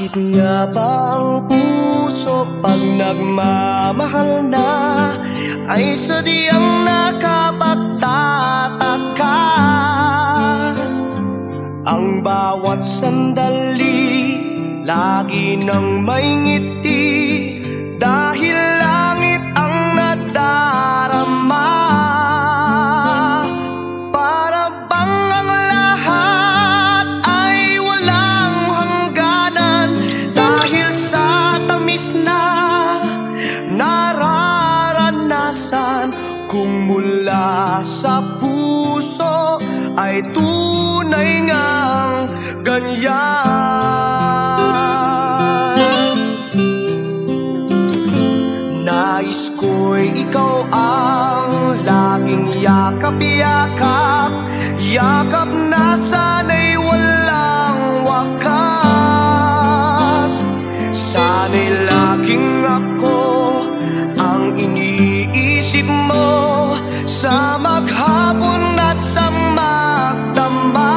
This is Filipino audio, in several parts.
Bakit nga ba ang puso pag nagmamahal na ay sadyang nakapagtataka? Ang bawat sandali lagi nang may ngiti dahil langit ang nadarama. Para bang ang lahat ay walang hangganan dahil sa tamis na nararanasan. Kung mula sa puso ay tunay ngang ganyan. Nais ko'y ikaw ang laging yakap-yakap, yakap na sana'y walang wakas. Sana'y laging ako ang iniisip mo sa maghapon at sa magdamag.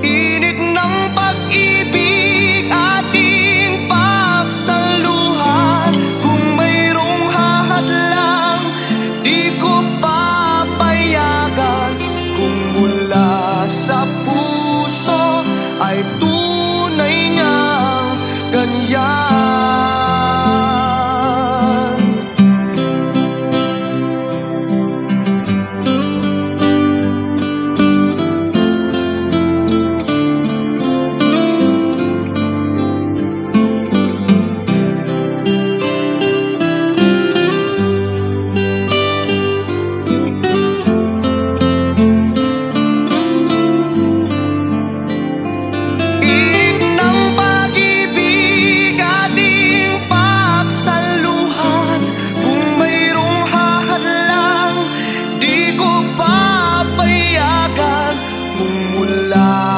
Init ng pag-ibig ating pagsaluhan. Kung mayroong hahadlang, di ko papayagan. Kung mula sa puso ay tunay ngang ganyan.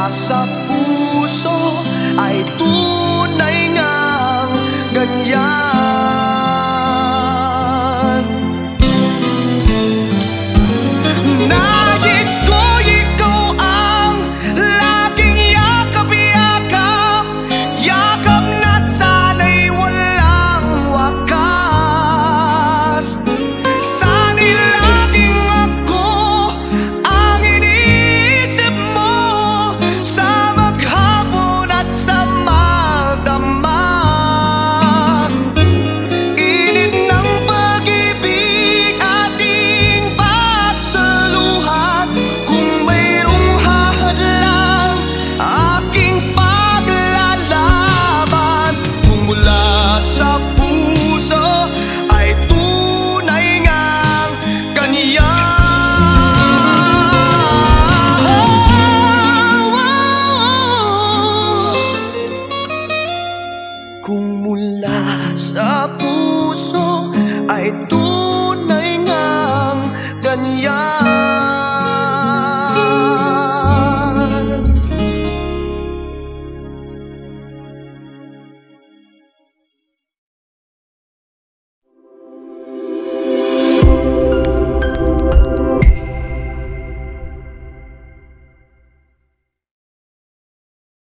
Sa puso ay tunay ngang ganyan. Nais ko ikaw ang laging yakap-yakap, yakap na sana'y walang wakas. Sana'y laging ako ang iniisip mo sa maghapon at sa magdamag. Init ng pag-ibig ating pagsaluhan. Kung mayroong hahadlang, aking paglalaban. Kung mula sa puso ay tunay ngang ganyan. Kung mula sa puso ay tunay